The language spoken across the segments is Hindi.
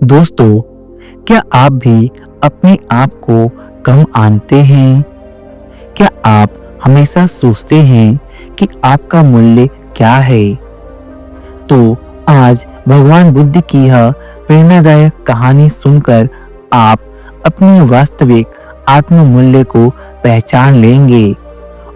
दोस्तों, क्या आप भी अपने आप को कम आनते हैं? क्या आप हमेशा सोचते हैं कि आपका मूल्य क्या है? तो आज भगवान बुद्ध की यह प्रेरणादायक कहानी सुनकर आप अपने वास्तविक आत्म मूल्य को पहचान लेंगे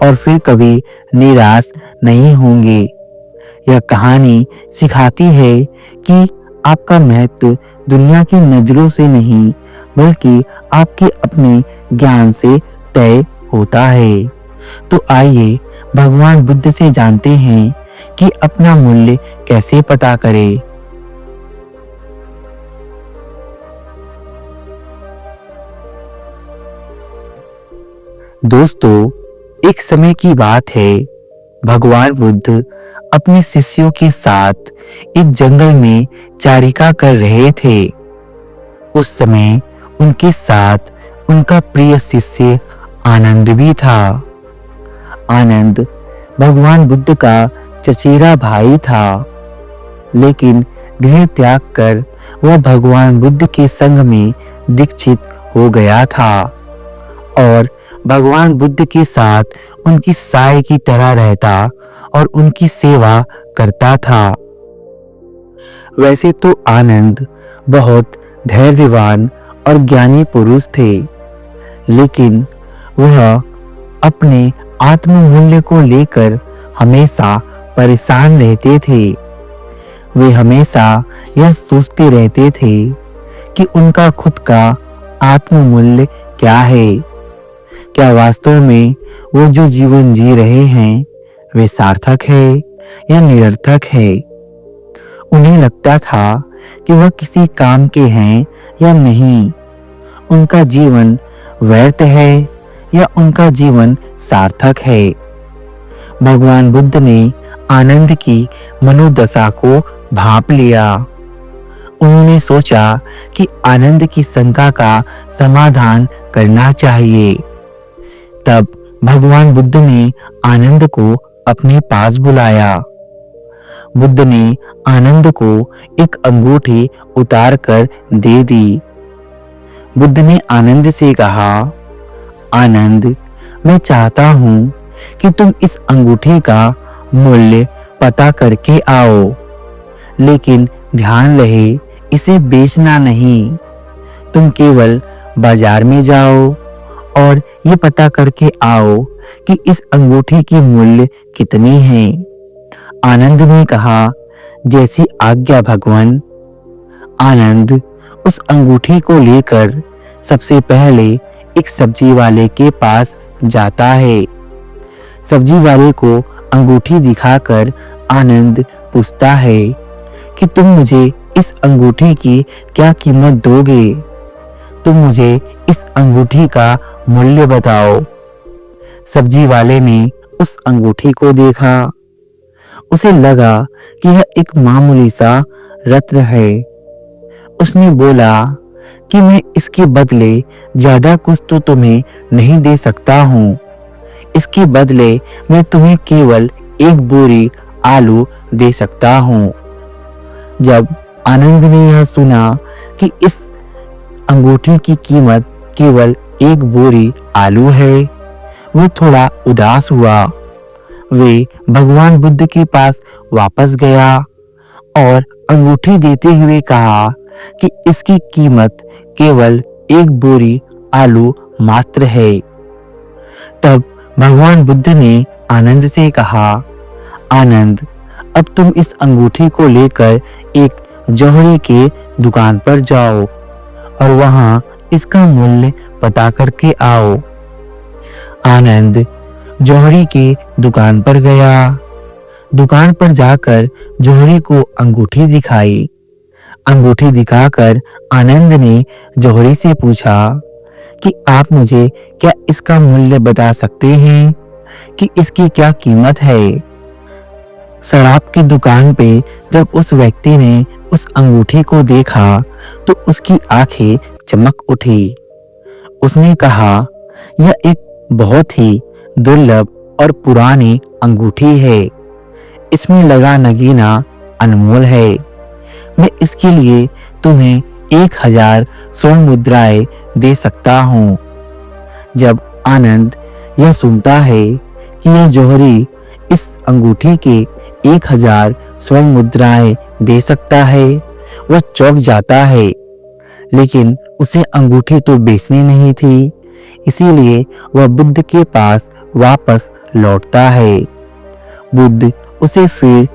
और फिर कभी निराश नहीं होंगे। यह कहानी सिखाती है कि आपका महत्व दुनिया की नजरों से नहीं, बल्कि आपके अपने ज्ञान से तय होता है। तो आइए भगवान बुद्ध से जानते हैं कि अपना मूल्य कैसे पता करें। दोस्तों, एक समय की बात है। भगवान बुद्ध अपने शिष्यों के साथ एक जंगल में चारिका कर रहे थे। उस समय उनके साथ उनका प्रिय शिष्य आनंद भी था। आनंद भगवान बुद्ध का चचेरा भाई था, लेकिन गृह त्याग कर वह भगवान बुद्ध के संग में दीक्षित हो गया था और भगवान बुद्ध के साथ उनकी साय की तरह रहता और उनकी सेवा करता था। वैसे तो आनंद बहुत धैर्यवान और ज्ञानी पुरुष थे, लेकिन वह अपने आत्म मूल्य को लेकर हमेशा परेशान रहते थे। वे हमेशा यह सोचते रहते थे कि उनका खुद का आत्म मूल्य क्या है। क्या वास्तव में वो जो जीवन जी रहे हैं वे सार्थक है या निरर्थक है? उन्हें लगता था कि वह किसी काम के हैं या नहीं। उनका जीवन व्यर्थ है या उनका जीवन सार्थक है? भगवान बुद्ध ने आनंद की मनोदशा को भांप लिया। उन्होंने सोचा कि आनंद की शंका का समाधान करना चाहिए। तब भगवान बुद्ध ने आनंद को अपने पास बुलाया। बुद्ध ने आनंद को एक अंगूठी उतार कर दे दी। बुद्ध ने आनंद से कहा, आनंद, मैं चाहता हूं कि तुम इस अंगूठी का मूल्य पता करके आओ, लेकिन ध्यान रहे इसे बेचना नहीं। तुम केवल बाजार में जाओ और ये पता करके आओ कि इस अंगूठी की मूल्य कितनी है। आनंद ने कहा, जैसी आज्ञा भगवान। आनंद उस अंगूठी को लेकर सबसे पहले एक सब्जी वाले के पास जाता है। सब्जी वाले को अंगूठी दिखाकर आनंद पूछता है कि तुम मुझे इस अंगूठी की क्या कीमत दोगे? तुम मुझे इस अंगूठी का मूल्य बताओ। सब्जी वाले ने उस अंगूठी को देखा। उसे लगा कि यह एक मामूली सा रत्न है। उसने बोला कि मैं इसके बदले ज्यादा कुछ तो तुम्हें नहीं दे सकता हूँ। इसके बदले मैं तुम्हें केवल एक बोरी आलू दे सकता हूँ। जब आनंद ने यह सुना कि इस अंगूठी की कीमत केवल एक बोरी आलू है, वह थोड़ा उदास हुआ। वे भगवान बुद्ध के पास वापस गया और अंगूठी देते हुए कहा कि इसकी कीमत केवल एक बोरी आलू मात्र है। तब भगवान बुद्ध ने आनंद से कहा, आनंद, अब तुम इस अंगूठी को लेकर एक जौहरी के दुकान पर जाओ और वहां इसका मूल्य पता करके आओ। आनंद जौहरी के दुकान पर गया। दुकान पर जाकर जौहरी को अंगूठी दिखाई। अंगूठी दिखाकर आनंद ने जौहरी से पूछा कि आप मुझे क्या इसका मूल्य बता सकते हैं कि इसकी क्या कीमत है? शराब की दुकान पे जब उस व्यक्ति ने उस अंगूठी को देखा तो उसकी आंखें चमक उठी। उसने कहा, यह एक बहुत ही दुर्लभ और पुरानी अंगूठी है। इसमें लगा नगीना अनमोल है। मैं इसके लिए तुम्हें 1000 स्वर्ण मुद्राएं दे सकता हूँ। जब आनंद यह सुनता है कि यह जौहरी इस अंगूठी के 1000 स्वर्ण मुद्राएं दे सकता है, वह चौंक जाता है। लेकिन उसे अंगूठी तो बेचनी नहीं थी, इसीलिए वह बुद्ध के पास वापस लौटता है। बुद्ध उसे फिर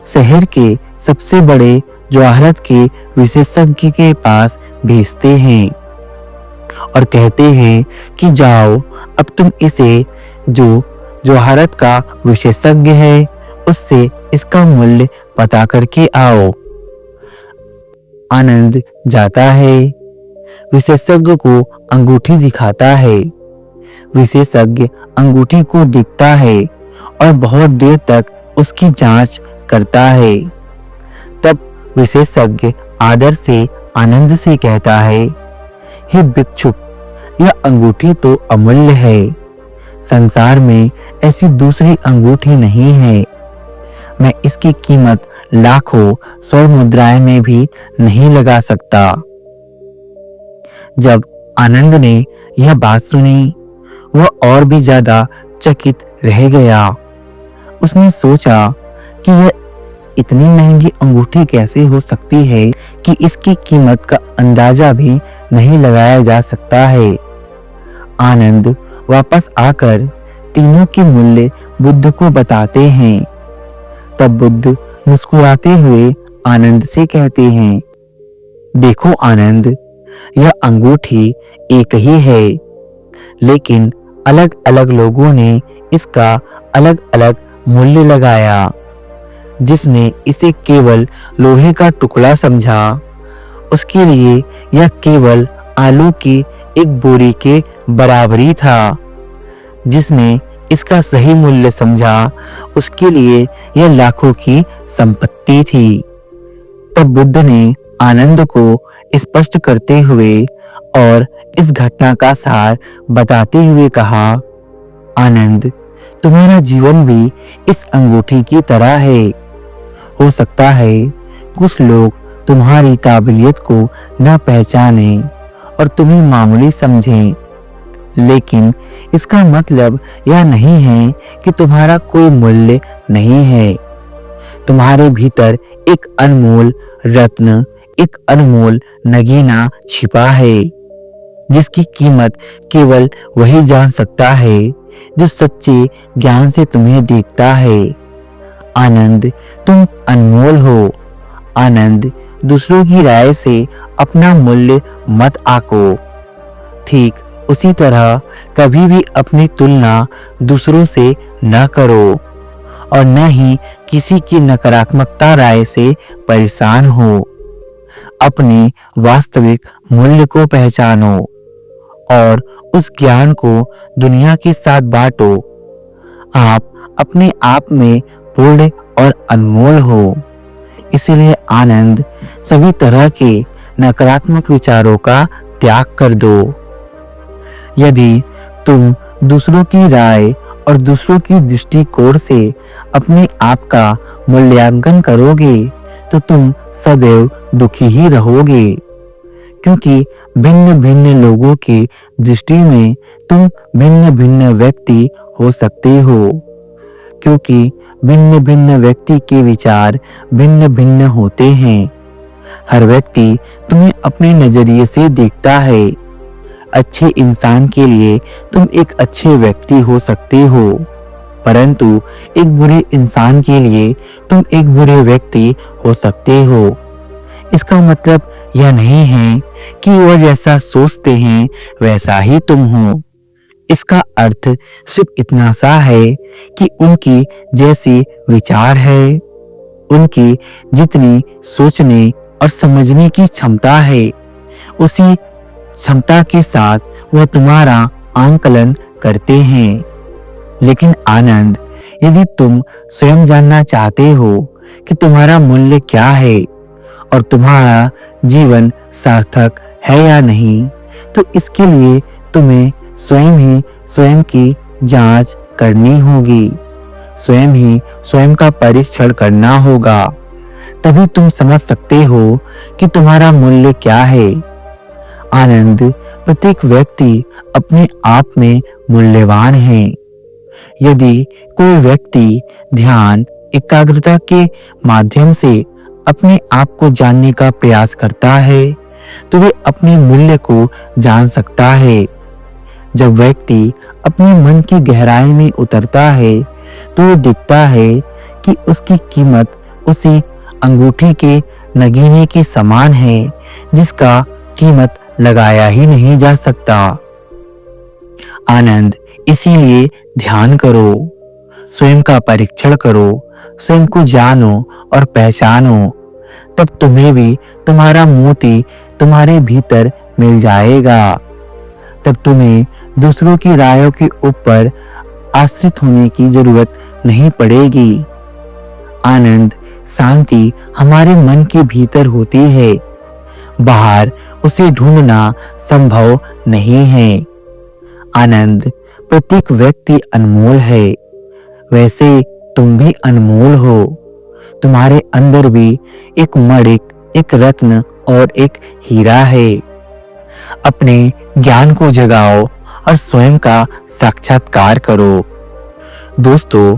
शहर के सबसे बड़े जवाहरत के विशेषज्ञ के पास भेजते हैं और कहते हैं कि जाओ, अब तुम इसे जो जवाहरत का विशेषज्ञ है उससे इसका मूल्य पता करके आओ। आनंद जाता है, विशेषज्ञ को अंगूठी दिखाता है। विशेषज्ञ अंगूठी को देखता है और बहुत देर तक उसकी जांच करता है। तब विशेषज्ञ आदर से आनंद से कहता है, हे भिक्षुक, यह अंगूठी तो अमूल्य है। संसार में ऐसी दूसरी अंगूठी नहीं है। मैं इसकी कीमत लाखों स्वर्ण मुद्राएं में भी नहीं लगा सकता। जब आनंद ने यह बात सुनी, वह और भी ज्यादा चकित रह गया। उसने सोचा कि यह इतनी महंगी अंगूठी कैसे हो सकती है कि इसकी कीमत का अंदाजा भी नहीं लगाया जा सकता है। आनंद वापस आकर तीनों के मूल्य बुद्ध को बताते हैं। तब बुद्ध मुस्कुराते हुए आनंद से कहते हैं, देखो आनंद, यह अंगूठी एक ही है, लेकिन अलग अलग लोगों ने इसका अलग अलग मूल्य लगाया। जिसने इसे केवल लोहे का टुकड़ा समझा, उसके लिए यह केवल आलू की एक बोरी के बराबरी था। जिसने इसका सही मूल्य समझा, उसके लिए यह लाखों की संपत्ति थी। तब बुद्ध ने आनंद को स्पष्ट करते हुए और इस घटना का सार बताते हुए कहा, आनंद, तुम्हारा जीवन भी इस अंगूठी की तरह है। हो सकता है कुछ लोग तुम्हारी काबिलियत को न पहचाने और तुम्हें मामूली समझें, लेकिन इसका मतलब यह नहीं है कि तुम्हारा कोई मूल्य नहीं है। तुम्हारे भीतर एक अनमोल रत्न, एक अनमोल नगीना छिपा है, जिसकी कीमत केवल वही जान सकता है जो सच्चे ज्ञान से तुम्हें देखता है। आनंद, तुम अनमोल हो। आनंद, दूसरों की राय से अपना मूल्य मत आको। ठीक उसी तरह कभी भी अपनी तुलना दूसरों से न करो और न ही किसी की नकारात्मकता राय से परेशान हो। अपने वास्तविक मूल्य को पहचानो और उस ज्ञान को दुनिया के साथ बांटो। आप अपने आप में पूर्ण और अनमोल हो। इसलिए आनंद, सभी तरह के नकारात्मक विचारों का त्याग कर दो। यदि तुम दूसरों की राय और दूसरों की दृष्टिकोण से अपने आप का मूल्यांकन करोगे तो तुम सदैव दुखी ही रहोगे, क्योंकि भिन्न भिन्न लोगों की दृष्टि में तुम भिन्न भिन्न व्यक्ति हो सकते हो, क्योंकि भिन्न भिन्न व्यक्ति के विचार भिन्न भिन्न होते हैं। हर व्यक्ति तुम्हें अपने नजरिए से देखता है। अच्छे इंसान के लिए तुम एक अच्छे व्यक्ति हो सकते हो, परंतु एक बुरे इंसान के लिए तुम एक बुरे व्यक्ति हो सकते हो। इसका मतलब यह नहीं है कि वह जैसा सोचते हैं वैसा ही तुम हो। इसका अर्थ सिर्फ इतना सा है कि उनकी जैसी विचार है, उनकी जितनी सोचने और समझने की क्षमता है, उसी क्षमता के साथ वह तुम्हारा आंकलन करते हैं। लेकिन आनंद, यदि तुम स्वयं जानना चाहते हो कि तुम्हारा मूल्य क्या है और तुम्हारा जीवन सार्थक है या नहीं, तो इसके लिए तुम्हें स्वयं ही स्वयं की जांच करनी होगी, स्वयं ही स्वयं का परीक्षण करना होगा। तभी तुम समझ सकते हो कि तुम्हारा मूल्य क्या है। आनंद, प्रत्येक व्यक्ति अपने आप में मूल्यवान है। यदि कोई व्यक्ति ध्यान, एकाग्रता के माध्यम से अपने आप को जानने का प्रयास करता है, तो वे अपने मूल्य को जान सकता है। जब व्यक्ति अपने मन की गहराई में उतरता है, तो ये दिखता है कि उसकी कीमत उसी अंगूठी के नगीने के समान है जिसका कीमत लगाया ही नहीं जा सकता। आनंद, इसीलिए ध्यान करो, स्वयं का परीक्षण करो, स्वयं को जानो और पहचानो। तब तुम्हें भी तुम्हारा मोती तुम्हारे भीतर मिल जाएगा। तब तुम्हें दूसरों की रायों के ऊपर आश्रित होने की जरूरत नहीं पड़ेगी। आनंद, शांति हमारे मन के भीतर होती है, बाहर उसे ढूंढना संभव नहीं है। आनंद, प्रत्येक व्यक्ति अनमोल है, वैसे तुम भी अनमोल हो। तुम्हारे अंदर भी एक मणिक, एक रत्न और एक हीरा है। अपने ज्ञान को जगाओ और स्वयं का साक्षात्कार करो। दोस्तों,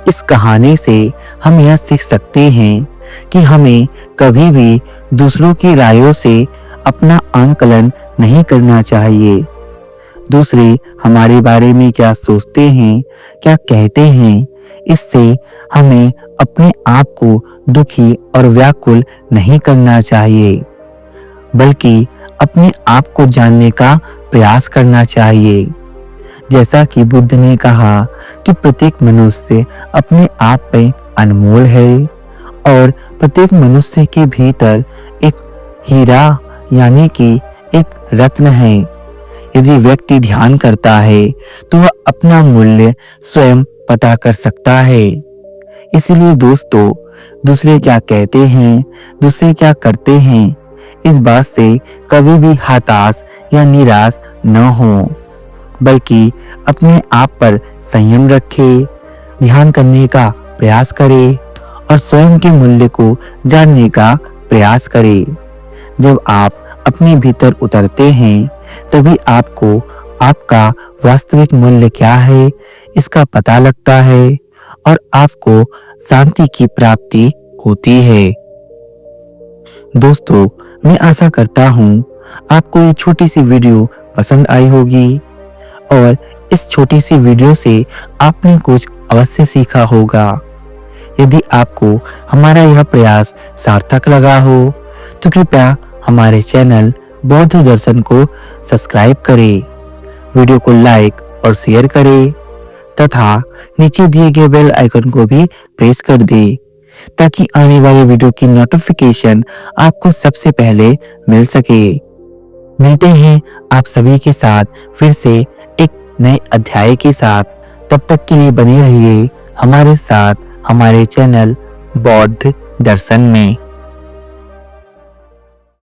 इस कहानी से हम यह सीख सकते हैं कि हमें कभी भी दूसरों की रायों से अपना आंकलन नहीं करना चाहिए। दूसरे हमारे बारे में क्या सोचते हैं, क्या कहते हैं, इससे हमें अपने आप को दुखी और व्याकुल नहीं करना चाहिए, बल्कि अपने आप को जानने का प्रयास करना चाहिए। जैसा कि बुद्ध ने कहा कि प्रत्येक मनुष्य अपने आप में अनमोल है और प्रत्येक मनुष्य के भीतर एक हीरा यानी कि एक रत्न है। यदि व्यक्ति ध्यान करता है तो वह अपना मूल्य स्वयं पता कर सकता है। इसलिए दोस्तों, दूसरे क्या कहते हैं, दूसरे क्या करते हैं, इस बात से कभी भी हताश या निराश न हो, बल्कि अपने आप पर संयम रखें, ध्यान करने का प्रयास करें और स्वयं के मूल्य को जानने का प्रयास करें। जब आप अपने भीतर उतरते हैं, तभी आपको आपका वास्तविक मूल्य क्या है इसका पता लगता है और आपको शांति की प्राप्ति होती है। दोस्तों, मैं आशा करता हूँ आपको ये छोटी सी वीडियो पसंद आई होगी और इस छोटी सी वीडियो से आपने कुछ अवश्य सीखा होगा। यदि आपको हमारा यह प्रयास सार्थक लगा हो तो कृपया हमारे चैनल बौद्ध दर्शन को सब्सक्राइब करें, वीडियो को लाइक और शेयर करें तथा नीचे दिए गए बेल आइकन को भी प्रेस कर दें ताकि आने वाली वीडियो की नोटिफिकेशन आपको सबसे पहले मिल सके। मिलते हैं आप सभी के साथ फिर से एक नए अध्याय के साथ। तब तक के लिए बने रहिए हमारे साथ हमारे चैनल बौद्ध दर्शन में।